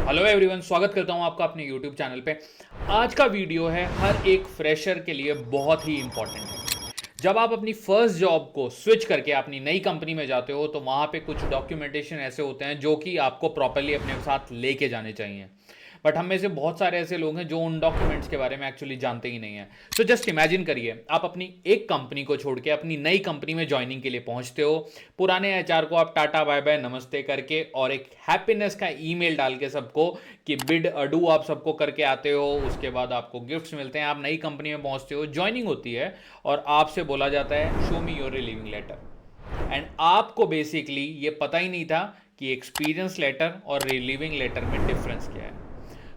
Hello everyone, स्वागत करता हूं आपका अपने यूट्यूब चैनल पे। आज का वीडियो है हर एक फ्रेशर के लिए बहुत ही इंपॉर्टेंट है। जब आप अपनी फर्स्ट जॉब को स्विच करके अपनी नई कंपनी में जाते हो तो वहां पे कुछ डॉक्यूमेंटेशन ऐसे होते हैं जो कि आपको प्रॉपरली अपने साथ लेके जाने चाहिए। बट हम में से बहुत सारे ऐसे लोग हैं जो उन डॉक्यूमेंट्स के बारे में एक्चुअली जानते ही नहीं है। सो जस्ट इमेजिन करिए, आप अपनी एक कंपनी को छोड़ के अपनी नई कंपनी में ज्वाइनिंग के लिए पहुंचते हो। पुराने एचआर को आप टाटा बाय बाय नमस्ते करके और एक हैप्पीनेस का ईमेल डाल के सबको कि बिड अडू आप सबको करके आते हो। उसके बाद आपको गिफ्ट्स मिलते हैं, आप नई कंपनी में पहुंचते हो, ज्वाइनिंग होती है और आपसे बोला जाता है show me your relieving letter. And आपको बेसिकली ये पता ही नहीं था कि एक्सपीरियंस लेटर और रिलीविंग लेटर में डिफरेंस क्या है।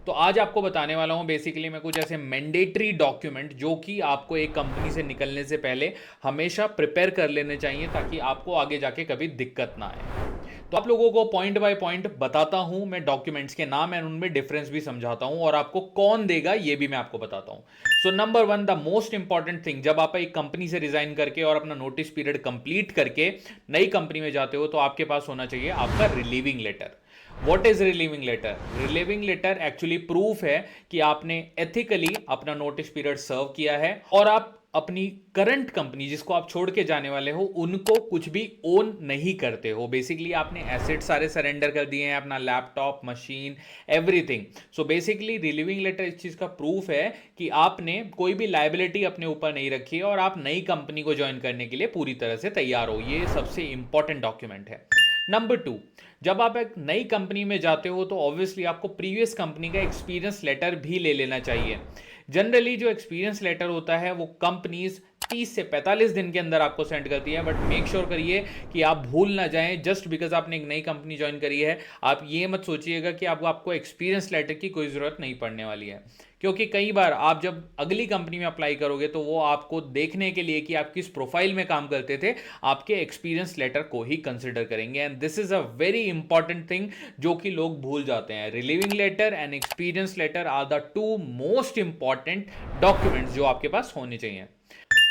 तो आज आपको बताने वाला हूं बेसिकली मैं कुछ ऐसे मैंडेटरी डॉक्यूमेंट जो कि आपको एक कंपनी से निकलने से पहले हमेशा प्रिपेयर कर लेने चाहिए ताकि आपको आगे जाके कभी दिक्कत ना आए। तो आप लोगों को पॉइंट बाय पॉइंट बताता हूं, मैं डॉक्यूमेंट्स के नाम एंड उनमें डिफरेंस भी समझाता हूं और आपको कौन देगा ये भी मैं आपको बताता हूं। So number one, the most important thing, जब आप एक कंपनी से रिजाइन करके और अपना नोटिस पीरियड कंप्लीट करके नई कंपनी में जाते हो तो आपके पास होना चाहिए आपका relieving letter. What is relieving letter? Relieving letter actually proof है कि आपने एथिकली अपना नोटिस पीरियड सर्व किया है और आप अपनी करंट कंपनी जिसको आप छोड़ के जाने वाले हो उनको कुछ भी ओन नहीं करते हो। बेसिकली आपने एसेट सारे सरेंडर कर दिए हैं, अपना laptop, machine, everything. So basically relieving letter इस चीज का प्रूफ है कि आपने कोई भी लाइबिलिटी अपने ऊपर नहीं रखी है और आप नई कंपनी को ज्वाइन करने के लिए पूरी तरह से तैयार हो। ये सबसे इंपॉर्टेंट डॉक्यूमेंट है। नंबर टू, जब आप एक नई कंपनी में जाते हो तो ऑब्वियसली आपको प्रीवियस कंपनी का एक्सपीरियंस लेटर भी ले लेना चाहिए। जनरली जो एक्सपीरियंस लेटर होता है वो कंपनीज 30 से 45 दिन के अंदर आपको सेंड करती है। बट मेक श्योर करिए कि आप भूल ना जाएं, जस्ट बिकॉज आपने एक नई कंपनी ज्वाइन करी है आप ये मत सोचिएगा कि आपको एक्सपीरियंस लेटर की कोई ज़रूरत नहीं पड़ने वाली है। क्योंकि कई बार आप जब अगली कंपनी में अप्लाई करोगे तो वो आपको देखने के लिए कि आप किस प्रोफाइल में काम करते थे आपके एक्सपीरियंस लेटर को ही कंसिडर करेंगे। And this is a very important thing जो कि लोग भूल जाते हैं। Relieving letter and experience letter are the two most important documents जो आपके पास होने चाहिए।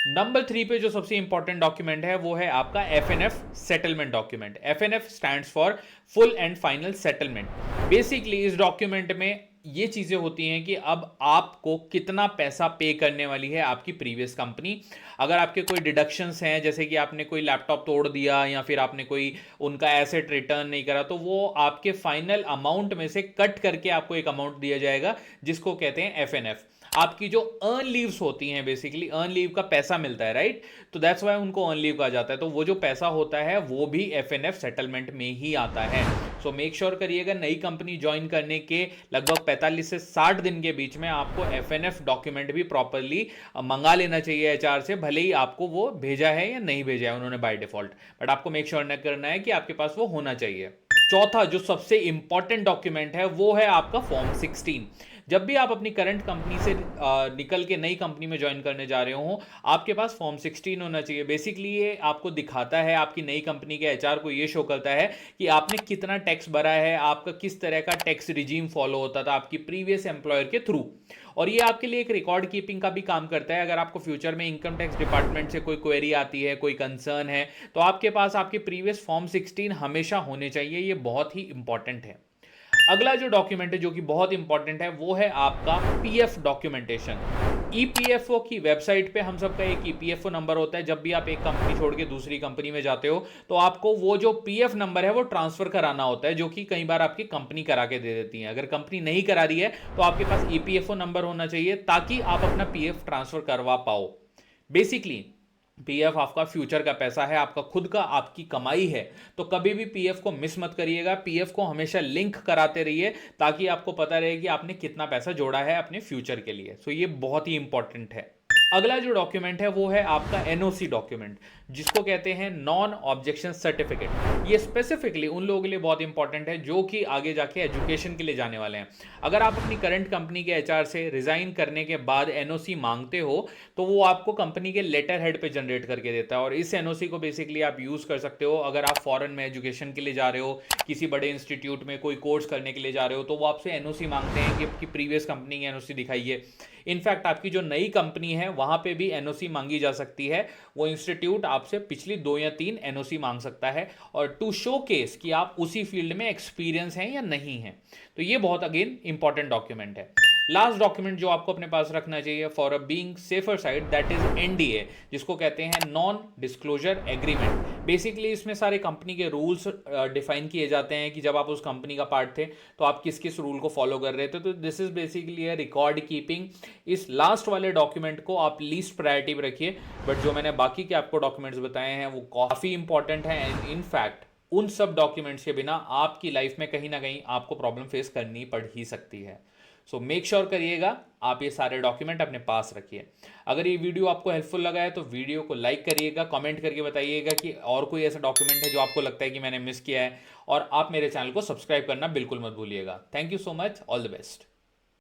नंबर 3 पे जो सबसे इंपॉर्टेंट डॉक्यूमेंट है वो है आपका FNF settlement document. FNF stands for full and final settlement. Basically इस डॉक्यूमेंट में ये चीजें होती हैं कि अब आपको कितना पैसा पे करने वाली है आपकी प्रीवियस कंपनी। अगर आपके कोई डिडक्शंस हैं, जैसे कि आपने कोई लैपटॉप तोड़ दिया या फिर आपने कोई उनका एसेट रिटर्न नहीं करा, तो वो आपके फाइनल अमाउंट में से कट करके आपको एक अमाउंट दिया जाएगा जिसको कहते हैं एफएनएफ। आपकी जो अर्न लीव्स होती हैं, बेसिकली अर्न लीव का पैसा मिलता है, राइट? तो दैट्स वाई उनको अर्न लीव कहा जाता है। तो वो जो पैसा होता है वो भी एफएनएफ सेटलमेंट में ही आता है। सो मेक श्योर करिएगा नई कंपनी ज्वाइन करने के लगभग 45 से 60 दिन के बीच में आपको एफएनएफ डॉक्यूमेंट भी प्रॉपरली मंगा लेना चाहिए एचआर से, भले ही आपको वो भेजा है या नहीं भेजा है उन्होंने बाय डिफॉल्ट, बट आपको मेक श्योर न करना है कि आपके पास वो होना चाहिए। चौथा जो सबसे इंपॉर्टेंट डॉक्यूमेंट है वो है आपका फॉर्म 16। जब भी आप अपनी करंट कंपनी से निकल के नई कंपनी में ज्वाइन करने जा रहे हो आपके पास फॉर्म 16 होना चाहिए। बेसिकली ये आपको दिखाता है, आपकी नई कंपनी के एचआर को ये शो करता है कि आपने कितना टैक्स भरा है, आपका किस तरह का टैक्स रिजीम फॉलो होता था आपकी प्रीवियस एम्प्लॉयर के थ्रू। और ये आपके लिए एक रिकॉर्ड कीपिंग का भी काम करता है। अगर आपको फ्यूचर में इनकम टैक्स डिपार्टमेंट से कोई क्वेरी आती है, कोई कंसर्न है, तो आपके पास आपके प्रीवियस फॉर्म 16 हमेशा होने चाहिए। ये बहुत ही इंपॉर्टेंट है। अगला जो डॉक्यूमेंट है जो कि बहुत इंपॉर्टेंट है वो है आपका पीएफ डॉक्यूमेंटेशन। ईपीएफओ की वेबसाइट पे हम सबका एक ईपीएफओ नंबर होता है। जब भी आप एक कंपनी छोड़ के दूसरी कंपनी में जाते हो तो आपको वो जो पीएफ नंबर है वो ट्रांसफर कराना होता है, जो कि कई बार आपकी कंपनी करा के दे देती है। अगर कंपनी नहीं करा रही है तो आपके पास ईपीएफओ नंबर होना चाहिए ताकि आप अपना पीएफ ट्रांसफर करवा पाओ। बेसिकली पीएफ आपका फ्यूचर का पैसा है, आपका खुद का, आपकी कमाई है। तो कभी भी पीएफ को मिस मत करिएगा, पीएफ को हमेशा लिंक कराते रहिए ताकि आपको पता रहे कि आपने कितना पैसा जोड़ा है अपने फ्यूचर के लिए। सो ये बहुत ही इंपॉर्टेंट है। अगला जो डॉक्यूमेंट है वो है आपका एनओसी डॉक्यूमेंट, जिसको कहते हैं नॉन ऑब्जेक्शन सर्टिफिकेट। ये स्पेसिफिकली उन लोगों के लिए बहुत इंपॉर्टेंट है जो कि आगे जाके एजुकेशन के लिए जाने वाले हैं। अगर आप अपनी करंट कंपनी के एचआर से रिजाइन करने के बाद एनओसी मांगते हो तो वो आपको कंपनी के लेटर हेड पे जनरेट करके देता है और इस एनओसी को बेसिकली आप यूज कर सकते हो। अगर आप फॉरेन में एजुकेशन के लिए जा रहे हो, किसी बड़े इंस्टीट्यूट में कोई कोर्स करने के लिए जा रहे हो, तो वो आपसे एनओसी मांगते हैं कि आपकी प्रीवियस कंपनी की एनओसी दिखाइए। इनफैक्ट आपकी जो नई कंपनी है वहां पे भी एनओसी मांगी जा सकती है। वो इंस्टीट्यूट आपसे पिछली 2 या 3 एनओसी मांग सकता है, और टू शो केस कि आप उसी फील्ड में एक्सपीरियंस हैं या नहीं है। तो ये बहुत अगेन इंपॉर्टेंट डॉक्यूमेंट है। लास्ट डॉक्यूमेंट जो आपको अपने पास रखना चाहिए for a being safer side, that is NDA, जिसको कहते हैं नॉन डिस्क्लोजर एग्रीमेंट। बेसिकली इसमें सारे कंपनी के रूल्स डिफाइन किए जाते हैं कि जब आप उस कंपनी का पार्ट थे तो आप किस किस रूल को फॉलो कर रहे थे। तो this is basically a record keeping. इस लास्ट वाले डॉक्यूमेंट को आप लीस्ट प्रायोरिटी पे रखिए, बट जो मैंने बाकी के आपको डॉक्यूमेंट्स बताए हैं वो काफ़ी इंपॉर्टेंट हैं। एंड इनफैक्ट उन सब डॉक्यूमेंट्स के बिना आपकी लाइफ में कहीं ना कहीं आपको प्रॉब्लम फेस करनी पड़ ही सकती है। सो मेक श्योर करिएगा आप ये सारे डॉक्यूमेंट अपने पास रखिए। अगर ये वीडियो आपको हेल्पफुल लगा है तो वीडियो को लाइक करिएगा, कमेंट करके बताइएगा कि और कोई ऐसा डॉक्यूमेंट है जो आपको लगता है कि मैंने मिस किया है, और आप मेरे चैनल को सब्सक्राइब करना बिल्कुल मत भूलिएगा। Thank you so much, all the best.